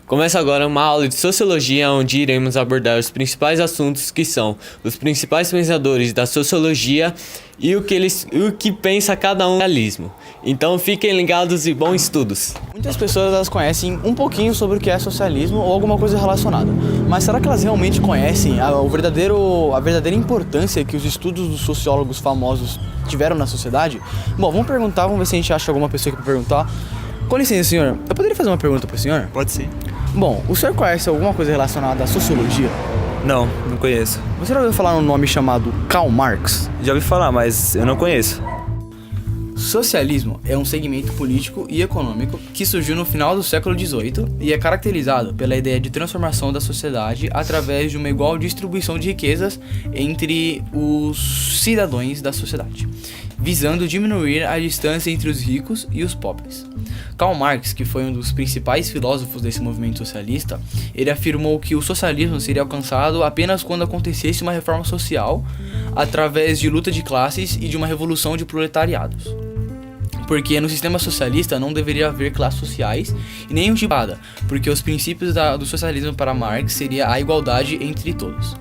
Começa agora uma aula de sociologia onde iremos abordar os principais assuntos que são os principais pensadores da sociologia e o que pensa cada um do socialismo. Então fiquem ligados e bons estudos. Muitas pessoas elas conhecem um pouquinho sobre o que é socialismo ou alguma coisa relacionada, mas será que elas realmente conhecem a verdadeira importância que os estudos dos sociólogos famosos tiveram na sociedade? Bom, vamos ver se a gente acha alguma pessoa aqui para perguntar. Com licença, senhor, eu poderia fazer uma pergunta para o senhor? Pode sim. Bom, o senhor conhece alguma coisa relacionada à sociologia? Não conheço. Você já ouviu falar num nome chamado Karl Marx? Já ouvi falar, mas eu não conheço. Socialismo é um segmento político e econômico que surgiu no final do século XVIII e é caracterizado pela ideia de transformação da sociedade através de uma igual distribuição de riquezas entre os cidadãos da sociedade, visando diminuir a distância entre os ricos e os pobres. Karl Marx, que foi um dos principais filósofos desse movimento socialista, ele afirmou que o socialismo seria alcançado apenas quando acontecesse uma reforma social através de luta de classes e de uma revolução de proletariados. Porque no sistema socialista não deveria haver classes sociais e nenhum tipo de nada, porque os princípios do socialismo para Marx seria a igualdade entre todos.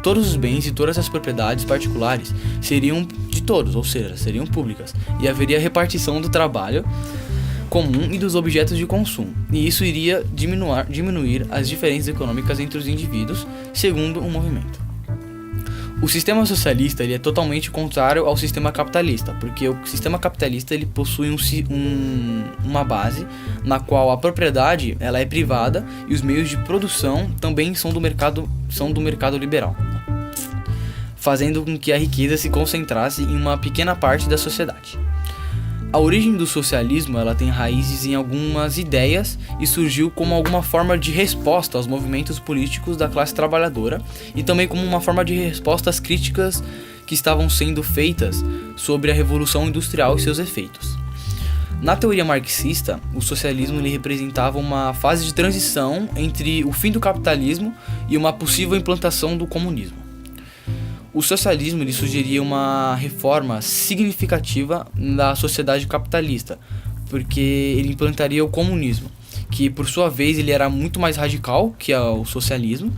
Todos os bens e todas as propriedades particulares seriam de todos, ou seja, seriam públicas, e haveria repartição do trabalho comum e dos objetos de consumo, e isso iria diminuir as diferenças econômicas entre os indivíduos, segundo um movimento. O sistema socialista ele é totalmente contrário ao sistema capitalista, porque o sistema capitalista ele possui uma base na qual a propriedade ela é privada e os meios de produção também são do mercado liberal, fazendo com que a riqueza se concentrasse em uma pequena parte da sociedade. A origem do socialismo ela tem raízes em algumas ideias e surgiu como alguma forma de resposta aos movimentos políticos da classe trabalhadora e também como uma forma de resposta às críticas que estavam sendo feitas sobre a Revolução Industrial e seus efeitos. Na teoria marxista, o socialismo ele representava uma fase de transição entre o fim do capitalismo e uma possível implantação do comunismo. O socialismo ele sugeria uma reforma significativa da sociedade capitalista, porque ele implantaria o comunismo, que por sua vez ele era muito mais radical que o socialismo,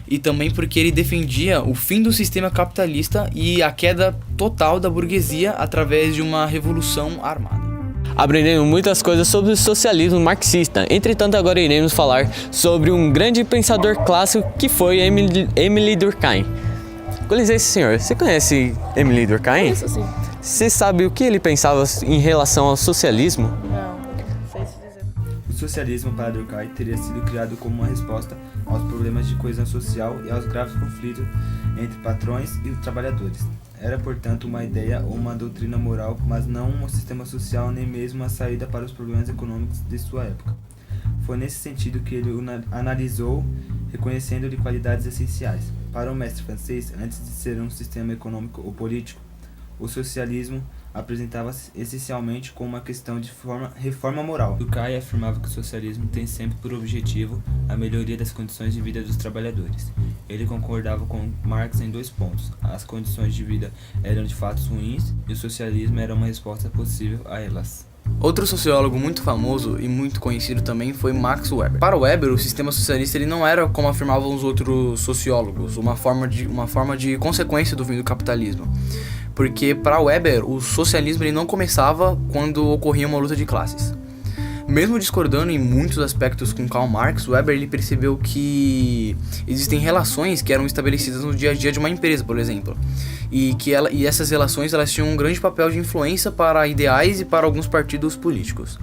e também porque ele defendia o fim do sistema capitalista e a queda total da burguesia através de uma revolução armada. Aprendemos muitas coisas sobre o socialismo marxista, entretanto agora iremos falar sobre um grande pensador clássico que foi Émile Durkheim. Com licença, senhor, você conhece Émile Durkheim? Conheço, sim. Você sabe o que ele pensava em relação ao socialismo? Não sei se dizer. O socialismo para Durkheim teria sido criado como uma resposta aos problemas de coesão social e aos graves conflitos entre patrões e trabalhadores. Era, portanto, uma ideia ou uma doutrina moral, mas não um sistema social nem mesmo uma saída para os problemas econômicos de sua época. Foi nesse sentido que ele o analisou, reconhecendo-lhe qualidades essenciais. Para o mestre francês, antes de ser um sistema econômico ou político, o socialismo apresentava-se essencialmente como uma questão de reforma moral. Durkheim afirmava que o socialismo tem sempre por objetivo a melhoria das condições de vida dos trabalhadores. Ele concordava com Marx em dois pontos: as condições de vida eram de fato ruins e o socialismo era uma resposta possível a elas. Outro sociólogo muito famoso e muito conhecido também foi Max Weber. Para Weber, o sistema socialista ele não era, como afirmavam os outros sociólogos, uma forma de consequência do fim do capitalismo. Porque para Weber, o socialismo ele não começava quando ocorria uma luta de classes. Mesmo discordando em muitos aspectos com Karl Marx, Weber ele percebeu que existem relações que eram estabelecidas no dia a dia de uma empresa, por exemplo, e essas relações elas tinham um grande papel de influência para ideais e para alguns partidos políticos.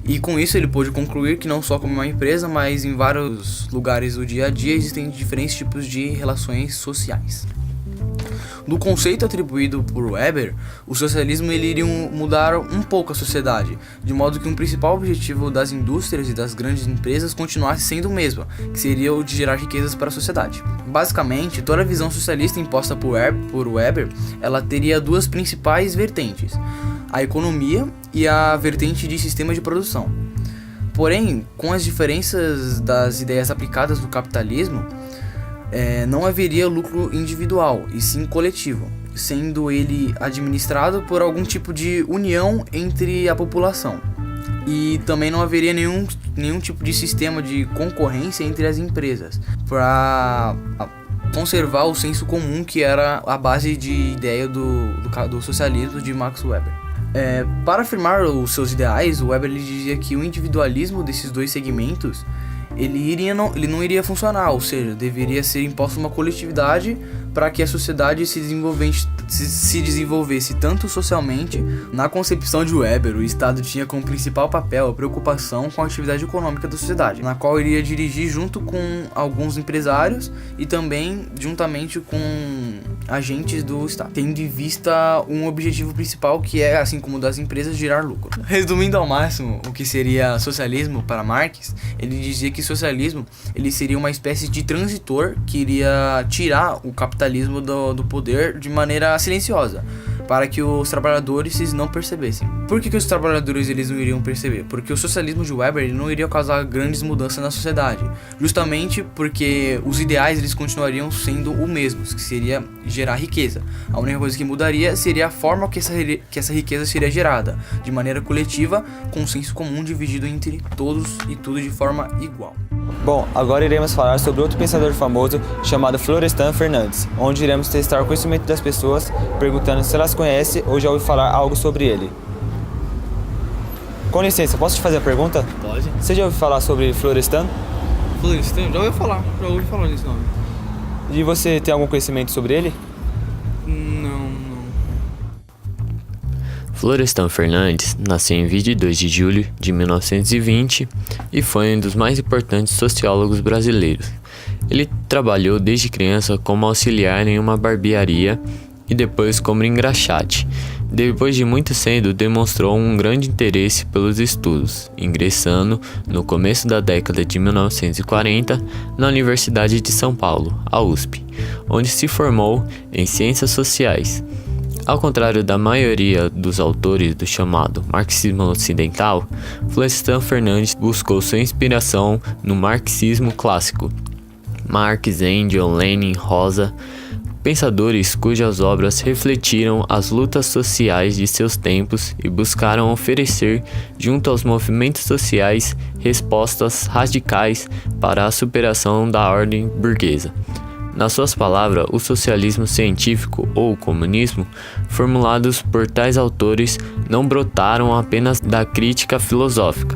E com isso ele pôde concluir que não só como uma empresa, mas em vários lugares do dia a dia existem diferentes tipos de relações sociais. Do conceito atribuído por Weber, o socialismo ele iria mudar um pouco a sociedade, de modo que um principal objetivo das indústrias e das grandes empresas continuasse sendo o mesmo, que seria o de gerar riquezas para a sociedade. Basicamente, toda a visão socialista imposta por Weber, ela teria duas principais vertentes: a economia e a vertente de sistema de produção. Porém, com as diferenças das ideias aplicadas no capitalismo, não haveria lucro individual, e sim coletivo, sendo ele administrado por algum tipo de união entre a população. E também não haveria nenhum tipo de sistema de concorrência entre as empresas para conservar o senso comum, que era a base de ideia do socialismo de Max Weber. Para afirmar os seus ideais, o Weber ele dizia que o individualismo desses dois segmentos ele não iria funcionar, ou seja, deveria ser imposta uma coletividade para que a sociedade se desenvolvesse tanto socialmente. Na concepção de Weber, o Estado tinha como principal papel a preocupação com a atividade econômica da sociedade, na qual iria dirigir junto com alguns empresários e também juntamente com agentes do Estado, tendo em vista um objetivo principal que é, assim como o das empresas, gerar lucro. Resumindo ao máximo o que seria socialismo para Marx, ele dizia que socialismo ele seria uma espécie de transitor que iria tirar o capitalismo do poder de maneira silenciosa, para que os trabalhadores não percebessem. Por que os trabalhadores eles não iriam perceber? Porque o socialismo de Weber ele não iria causar grandes mudanças na sociedade, justamente porque os ideais eles continuariam sendo o mesmos, que seria gerar riqueza. A única coisa que mudaria seria a forma que essa riqueza seria gerada, de maneira coletiva, com um senso comum dividido entre todos e tudo de forma igual. Bom, agora iremos falar sobre outro pensador famoso chamado Florestan Fernandes, onde iremos testar o conhecimento das pessoas, perguntando se elas conhecem ou já ouviram falar algo sobre ele. Com licença, posso te fazer a pergunta? Pode. Você já ouviu falar sobre Florestan? Florestan? Já ouvi falar nesse nome. E você tem algum conhecimento sobre ele? Não. Florestan Fernandes nasceu em 22 de julho de 1920 e foi um dos mais importantes sociólogos brasileiros. Ele trabalhou desde criança como auxiliar em uma barbearia e depois como engraxate. Depois de muito cedo, demonstrou um grande interesse pelos estudos, ingressando, no começo da década de 1940, na Universidade de São Paulo, a USP, onde se formou em Ciências Sociais. Ao contrário da maioria dos autores do chamado marxismo ocidental, Florestan Fernandes buscou sua inspiração no marxismo clássico. Marx, Engels, Lenin, Rosa, pensadores cujas obras refletiram as lutas sociais de seus tempos e buscaram oferecer, junto aos movimentos sociais, respostas radicais para a superação da ordem burguesa. Nas suas palavras, o socialismo científico ou o comunismo, formulados por tais autores, não brotaram apenas da crítica filosófica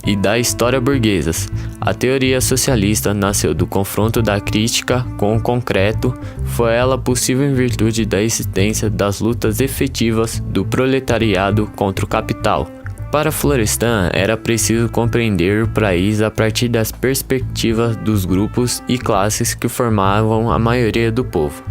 e da história burguesas. A teoria socialista nasceu do confronto da crítica com o concreto. Foi ela possível em virtude da existência das lutas efetivas do proletariado contra o capital. Para Florestan, era preciso compreender o país a partir das perspectivas dos grupos e classes que formavam a maioria do povo.